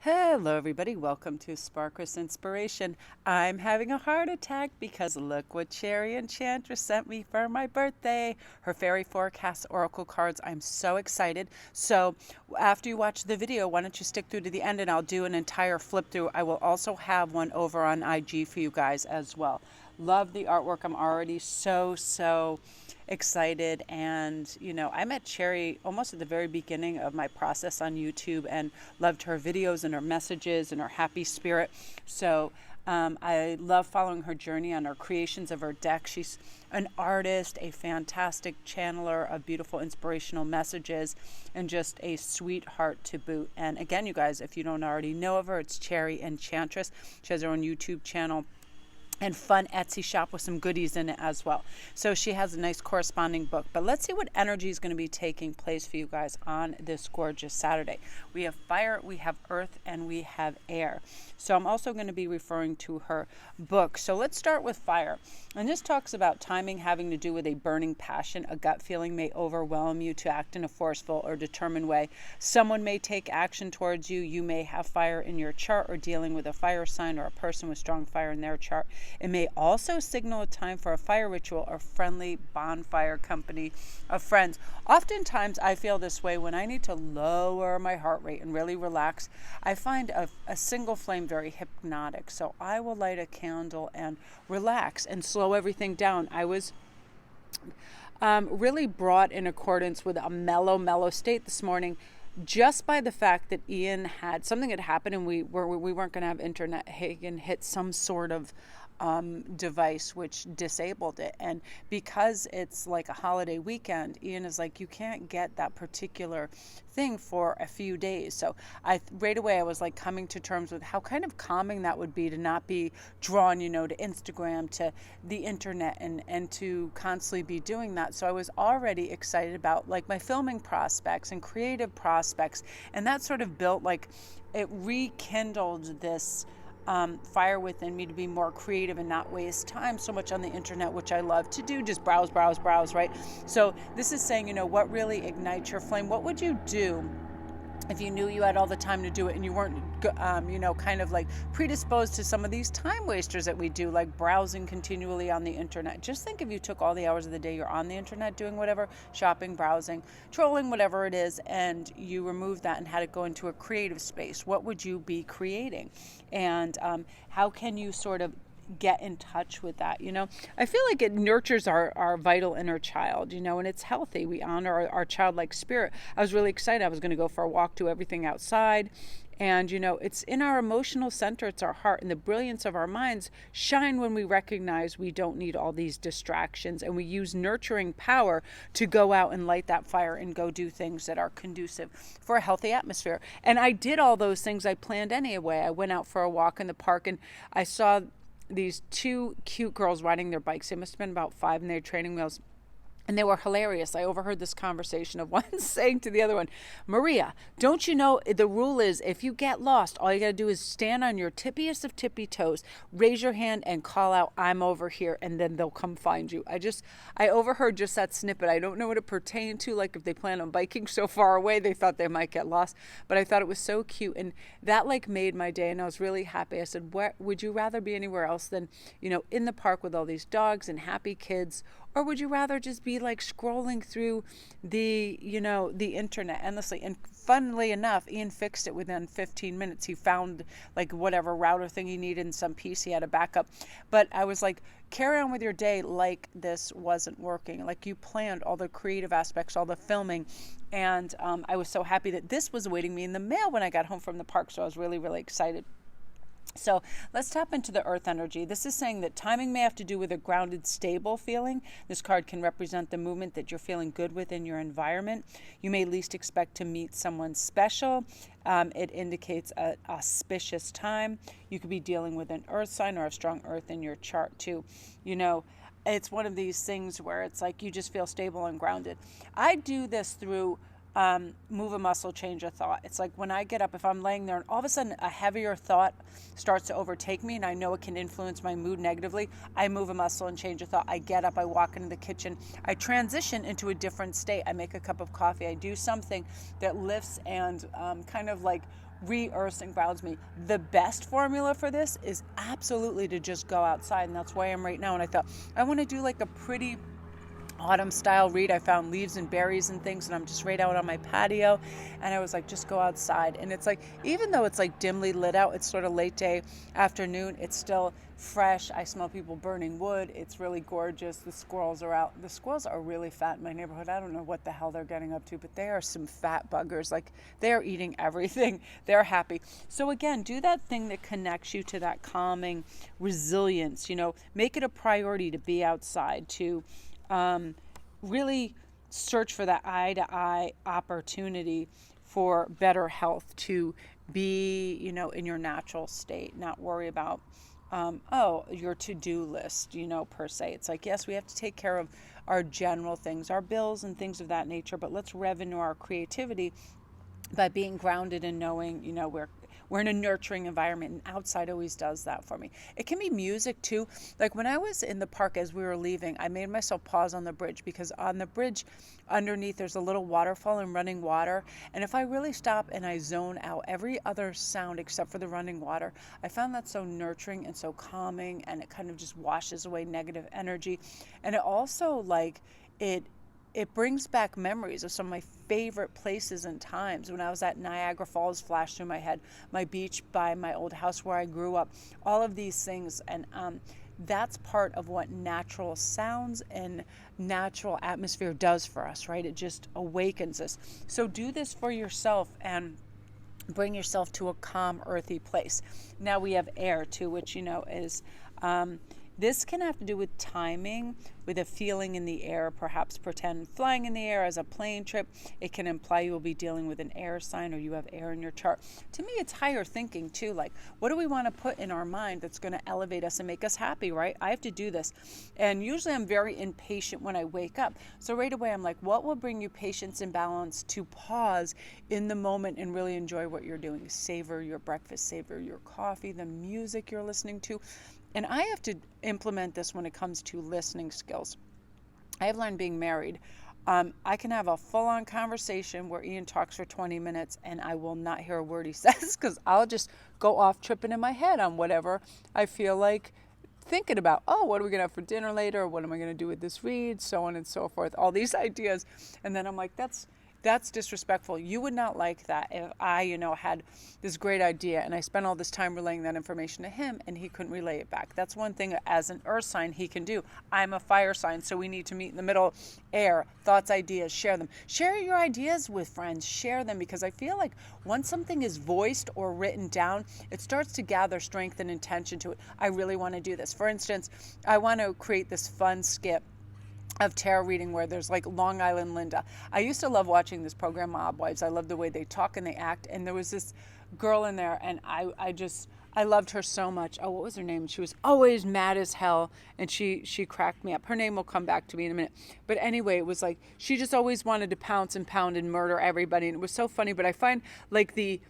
Hello, everybody. Welcome to Sparkles Inspiration. I'm having a heart attack because look what Cherry Enchantress sent me for my birthday. Her fairy forecast oracle cards. I'm so excited. So, after you watch the video, why don't you stick through to the end and I'll do an entire flip through. I will also have one over on IG for you guys as well. Love the artwork. I'm already so excited. And I met Cherry almost at the very beginning of my process on YouTube and loved her videos and her messages and her happy spirit. So I love following her journey on her creations of her deck. She's an artist, a fantastic channeler of beautiful inspirational messages, and just a sweetheart to boot. And again, you guys, if you don't already know of her, it's Cherry Enchantress. She has her own YouTube channel and fun Etsy shop with some goodies in it as well. So she has a nice corresponding book. But let's see what energy is going to be taking place for you guys on this gorgeous Saturday. We have fire, we have earth, and we have air. So I'm also going to be referring to her book. So let's start with fire. And this talks about timing having to do with a burning passion. A gut feeling may overwhelm you to act in a forceful or determined way. Someone may take action towards you. You may have fire in your chart or dealing with a fire sign or a person with strong fire in their chart. It may also signal a time for a fire ritual or friendly bonfire company of friends. Oftentimes, I feel this way when I need to lower my heart rate and really relax. I find a single flame very hypnotic. So I will light a candle and relax and slow everything down. I was really brought in accordance with a mellow state this morning, just by the fact that Ian had something had happened and we weren't going to have internet. Hagen hit some sort of device which disabled it, and because it's like a holiday weekend, Ian is like, you can't get that particular thing for a few days. So right away I was like coming to terms with how kind of calming that would be to not be drawn to Instagram, to the internet, and to constantly be doing that. So I was already excited about like my filming prospects and creative prospects, and that sort of built, like, it rekindled this fire within me to be more creative and not waste time so much on the internet, which I love to do, just browse, right? So this is saying, what really ignites your flame? What would you do if you knew you had all the time to do it and you weren't, kind of like predisposed to some of these time wasters that we do, like browsing continually on the internet? Just think if you took all the hours of the day you're on the internet doing whatever, shopping, browsing, trolling, whatever it is, and you removed that and had it go into a creative space. What would you be creating? And how can you sort of get in touch with that? I feel like it nurtures our vital inner child, and it's healthy. We honor our childlike spirit. I was really excited. I was going to go for a walk, do everything outside. And, it's in our emotional center, it's our heart, and the brilliance of our minds shine when we recognize we don't need all these distractions, and we use nurturing power to go out and light that fire and go do things that are conducive for a healthy atmosphere. And I did all those things I planned anyway. I went out for a walk in the park, and I saw these two cute girls riding their bikes. They must have been about 5, and they had training wheels. And they were hilarious. I overheard this conversation of one saying to the other one, Maria, don't you know the rule is if you get lost, all you got to do is stand on your tippiest of tippy toes, raise your hand and call out, I'm over here, and then they'll come find you. I overheard just that snippet. I don't know what it pertained to, like if they plan on biking so far away, they thought they might get lost. But I thought it was so cute. And that like made my day, and I was really happy. I said, where would you rather be anywhere else than, in the park with all these dogs and happy kids? Or would you rather just be like scrolling through the internet endlessly? And funnily enough, Ian fixed it within 15 minutes. He found like whatever router thing he needed in some piece. He had a backup. But I was like, carry on with your day like this wasn't working. Like you planned all the creative aspects, all the filming. And I was so happy that this was awaiting me in the mail when I got home from the park. So I was really excited. So let's tap into the earth energy. This is saying that timing may have to do with a grounded, stable feeling. This card can represent the movement that you're feeling good with in your environment. You may least expect to meet someone special. It indicates an auspicious time. You could be dealing with an earth sign or a strong earth in your chart too. It's one of these things where it's like you just feel stable and grounded. I do this through move a muscle, change a thought. It's like when I get up, if I'm laying there and all of a sudden a heavier thought starts to overtake me and I know it can influence my mood negatively, I move a muscle and change a thought. I get up, I walk into the kitchen, I transition into a different state. I make a cup of coffee, I do something that lifts and kind of like re-earths and grounds me. The best formula for this is absolutely to just go outside, and that's where I am right now. And I thought I want to do like a pretty autumn style read. I found leaves and berries and things, and I'm just right out on my patio, and I was like, just go outside. And it's like, even though it's like dimly lit out, it's sort of late day afternoon, it's still fresh. I smell people burning wood. It's really gorgeous. The squirrels are out. The squirrels are really fat in my neighborhood. I don't know what the hell they're getting up to, but they are some fat buggers. Like, they're eating everything. They're happy. So again, do that thing that connects you to that calming resilience. Make it a priority to be outside, to really search for that eye-to-eye opportunity for better health, to be, in your natural state, not worry about, your to-do list, per se. It's like, yes, we have to take care of our general things, our bills and things of that nature, but let's revenue our creativity by being grounded and knowing, we're in a nurturing environment, and outside always does that for me. It can be music too. Like when I was in the park as we were leaving, I made myself pause on the bridge, because on the bridge underneath there's a little waterfall and running water. And if I really stop and I zone out every other sound except for the running water, I found that so nurturing and so calming, and it kind of just washes away negative energy. And it also it brings back memories of some of my favorite places and times. When I was at Niagara Falls flashed through my head, my beach by my old house where I grew up, all of these things. And that's part of what natural sounds and natural atmosphere does for us, right? It just awakens us. So do this for yourself and bring yourself to a calm, earthy place. Now we have air too, which, is... this can have to do with timing, with a feeling in the air. Perhaps pretend flying in the air as a plane trip. It can imply you will be dealing with an air sign, or you have air in your chart. To me, it's higher thinking too. Like, what do we want to put in our mind that's going to elevate us and make us happy, right? I have to do this. And usually I'm very impatient when I wake up. So right away I'm like, what will bring you patience and balance to pause in the moment and really enjoy what you're doing? Savor your breakfast, savor your coffee, the music you're listening to. And I have to implement this when it comes to listening skills. I have learned being married. I can have a full-on conversation where Ian talks for 20 minutes and I will not hear a word he says, because I'll just go off tripping in my head on whatever I feel like thinking about. Oh, what are we going to have for dinner later? What am I going to do with this read? So on and so forth. All these ideas. And then I'm like, that's disrespectful. You would not like that if I, had this great idea and I spent all this time relaying that information to him and he couldn't relay it back. That's one thing as an earth sign he can do. I'm a fire sign, so we need to meet in the middle. Air, thoughts, ideas, share them. Share your ideas with friends. Share them, because I feel like once something is voiced or written down, it starts to gather strength and intention to it. I really want to do this. For instance, I want to create this fun skit of tarot reading where there's like Long Island Linda. I used to love watching this program, Mob Wives. I love the way they talk and they act. And there was this girl in there, and I loved her so much. Oh, what was her name? She was always mad as hell, and she cracked me up. Her name will come back to me in a minute. But anyway, it was like she just always wanted to pounce and pound and murder everybody, and it was so funny. But I find like the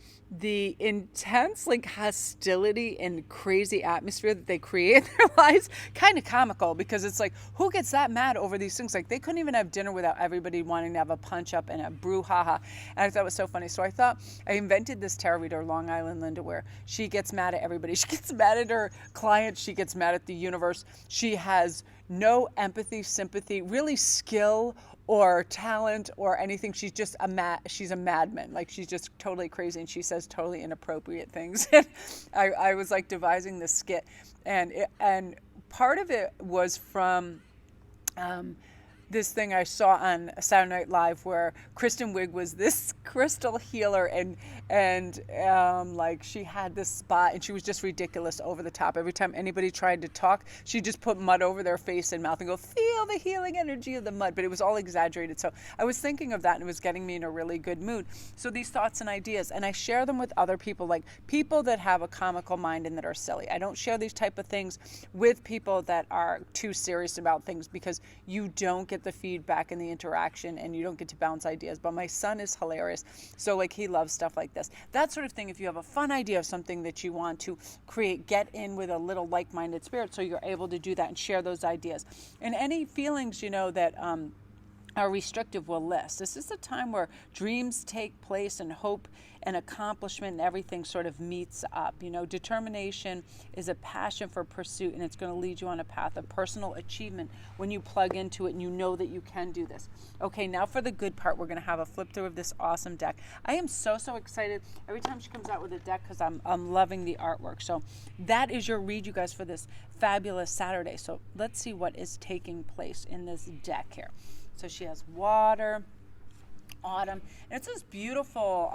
intense like hostility and crazy atmosphere that they create in their lives kind of comical, because it's like, who gets that mad over these things? Like, they couldn't even have dinner without everybody wanting to have a punch up and a brouhaha. And I thought it was so funny. So I thought I invented this tarot reader, Long Island Linda, where she gets mad at everybody. She gets mad at her clients. She gets mad at the universe. She has no empathy, sympathy, really skill or talent or anything. She's just she's a madman. Like, she's just totally crazy, and she says totally inappropriate things. I was like devising this skit, and part of it was from this thing I saw on Saturday Night Live where Kristen Wiig was this crystal healer, and like she had this spot and she was just ridiculous, over the top. Every time anybody tried to talk, she just put mud over their face and mouth and go, feel the healing energy of the mud. But it was all exaggerated. So I was thinking of that, and it was getting me in a really good mood. So these thoughts and ideas, and I share them with other people, like people that have a comical mind and that are silly. I don't share these type of things with people that are too serious about things, because you don't get the feedback and the interaction, and you don't get to bounce ideas. But my son is hilarious, so like he loves stuff like this, that sort of thing. If you have a fun idea of something that you want to create, get in with a little like-minded spirit so you're able to do that and share those ideas. And any feelings that our restrictive will list. This is the time where dreams take place and hope and accomplishment and everything sort of meets up. You know, determination is a passion for pursuit, and it's going to lead you on a path of personal achievement when you plug into it and you know that you can do this. Okay, now for the good part, we're going to have a flip through of this awesome deck. I am so excited every time she comes out with a deck because I'm loving the artwork. So that is your read, you guys, for this fabulous Saturday. So let's see what is taking place in this deck here. So she has water, autumn, and it's this beautiful,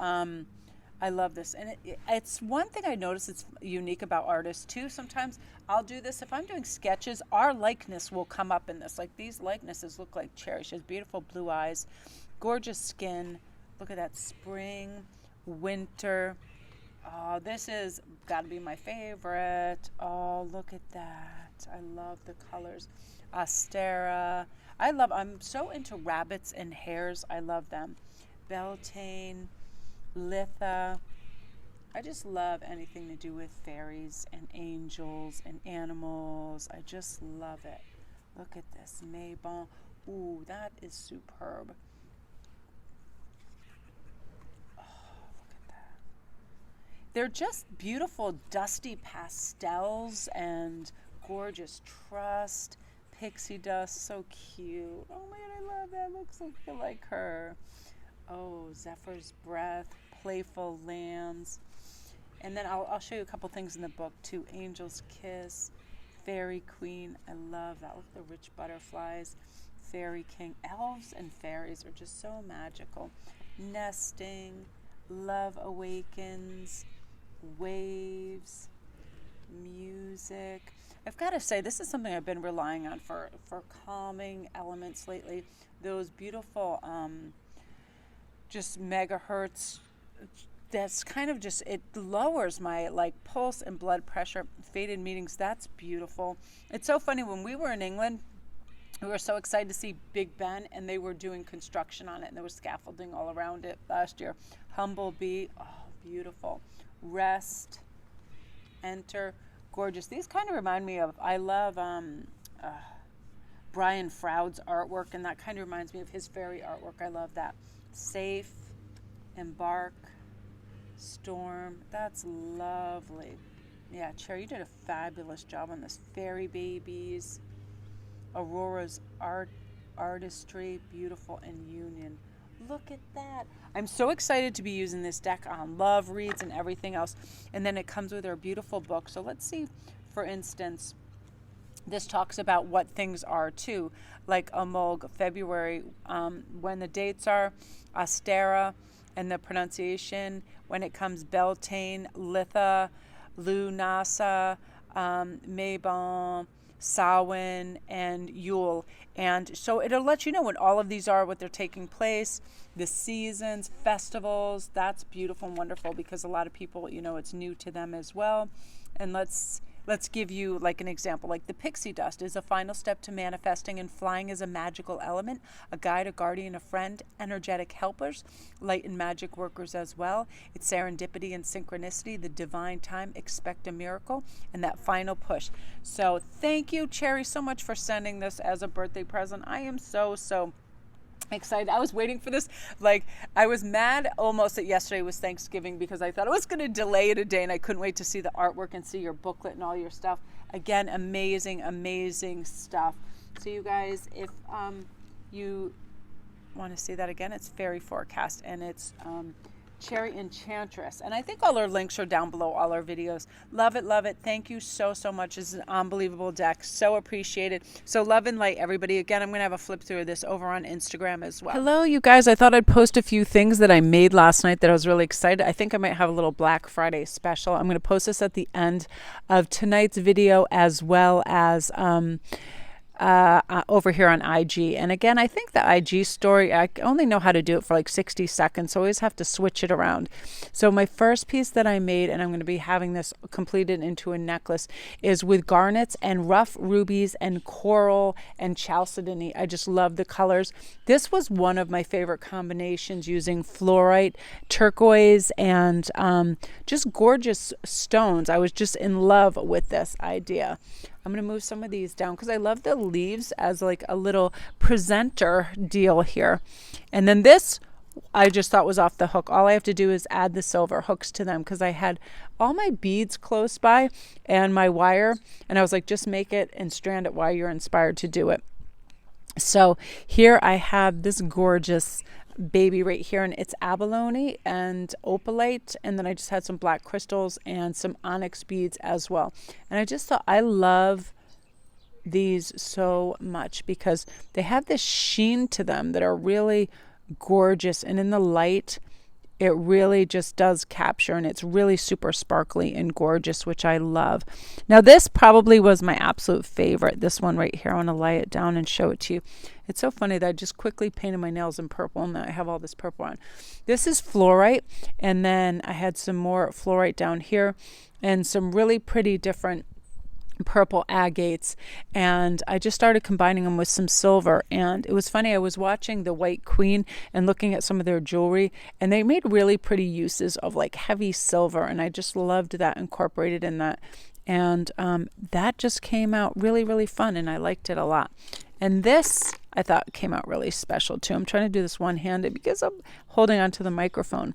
I love this. And it's one thing I notice it's unique about artists too. Sometimes I'll do this, if I'm doing sketches, our likeness will come up in this. Like these likenesses look like Cherry. She has beautiful blue eyes, gorgeous skin. Look at that, spring, winter. Oh, this is gotta be my favorite. Oh, look at that. I love the colors. Astera. I'm so into rabbits and hares. I love them. Beltane, Litha. I just love anything to do with fairies and angels and animals. I just love it. Look at this. Maybon. Ooh, that is superb. Oh, look at that. They're just beautiful, dusty pastels and gorgeous trust. Pixie dust, so cute. Oh my god, I love that. Looks like her. Oh, Zephyr's breath, playful lambs. And then I'll show you a couple things in the book too. Angel's kiss, fairy queen. I love that. Look at the rich butterflies. Fairy king. Elves and fairies are just so magical. Nesting, love awakens, waves, music. I've got to say, this is something I've been relying on for calming elements lately. Those beautiful just megahertz, that's kind of just, it lowers my like pulse and blood pressure. Faded meetings, that's beautiful. It's so funny, when we were in England, we were so excited to see Big Ben, and they were doing construction on it, and there was scaffolding all around it last year. Humblebee, oh, beautiful. Rest, enter, gorgeous. These kind of remind me of, I love Brian Froud's artwork, and that kind of reminds me of his fairy artwork. I love that. Safe, embark, storm. That's lovely. Yeah, Cherry, you did a fabulous job on this. Fairy babies, Aurora's artistry, beautiful, and union. Look at that. I'm so excited to be using this deck on love reads and everything else. And then it comes with our beautiful book. So let's see, for instance, this talks about what things are too, like Amolg, February, when the dates are, Astera, and the pronunciation, when it comes Beltane, Litha, Lunasa, Maybon, Samhain, and Yule. And so it'll let you know when all of these are, what they're taking place, the seasons, festivals. That's beautiful and wonderful, because a lot of people, you know, it's new to them as well. And let's give you like an example. Like the pixie dust is a final step to manifesting and flying as a magical element, a guide, a guardian, a friend, energetic helpers, light and magic workers as well. It's serendipity and synchronicity, the divine time, expect a miracle, and that final push. So thank you, Cherry, so much for sending this as a birthday present. I am so excited. I was waiting for this. Like, I was mad almost that yesterday was Thanksgiving, because I thought I was going to delay it a day, and I couldn't wait to see the artwork and see your booklet and all your stuff. Again, amazing stuff. So you guys, if you want to see that again, it's Fairy Forecast, and it's Cherry Enchantress. And I think all our links are down below all our videos. Love it. Thank you so much. It's an unbelievable deck. So appreciated. So love and light, everybody. Again, I'm going to have a flip through of this over on Instagram as well. Hello, you guys. I thought I'd post a few things that I made last night that I was really excited. I think I might have a little Black Friday special. I'm going to post this at the end of tonight's video, as well as over here on IG. And again, I think the IG story, I only know how to do it for like 60 seconds, so I always have to switch it around. So my first piece that I made, and I'm going to be having this completed into a necklace, is with garnets and rough rubies and coral and chalcedony. I just love the colors. This was one of my favorite combinations, using fluorite, turquoise, and just gorgeous stones. I was just in love with this idea. I'm going to move some of these down because I love the leaves as like a little presenter deal here. And then this I just thought was off the hook. All I have to do is add the silver hooks to them because I had all my beads close by and my wire, and I was like, just make it and strand it while you're inspired to do it. So here I have this gorgeous baby right here, and it's abalone and opalite, and then I just had some black crystals and some onyx beads as well. And I just thought, I love these so much because they have this sheen to them that are really gorgeous, and in the light it really just does capture, and it's really super sparkly and gorgeous, which I love. Now this probably was my absolute favorite, this one right here. I want to lay it down and show it to you. It's so funny that I just quickly painted my nails in purple and I have all this purple on. This is fluorite, and then I had some more fluorite down here and some really pretty different purple agates, and I just started combining them with some silver. And it was funny, I was watching the White Queen and looking at some of their jewelry, and they made really pretty uses of like heavy silver, and I just loved that incorporated in that. And that just came out really, really fun, and I liked it a lot. And this I thought came out really special too. I'm trying to do this one-handed because I'm holding onto the microphone.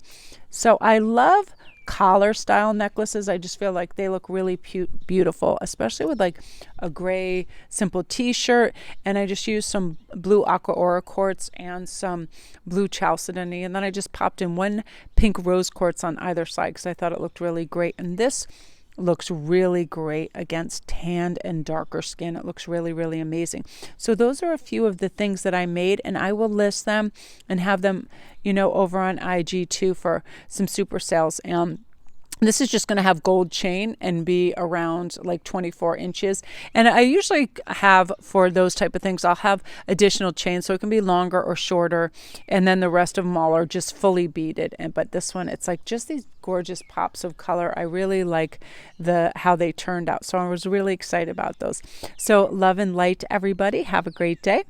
So I love collar style necklaces. I just feel like they look really beautiful, especially with like a gray simple t-shirt. And I just used some blue aqua aura quartz and some blue chalcedony, and then I just popped in one pink rose quartz on either side because I thought it looked really great. And this looks really great against tanned and darker skin. It looks really, really amazing. So those are a few of the things that I made, and I will list them and have them, over on IG too for some super sales. This is just going to have gold chain and be around like 24 inches. And I usually have, for those type of things, I'll have additional chain so it can be longer or shorter. And then the rest of them all are just fully beaded. But this one, it's like just these gorgeous pops of color. I really like how they turned out. So I was really excited about those. So love and light, everybody. Have a great day.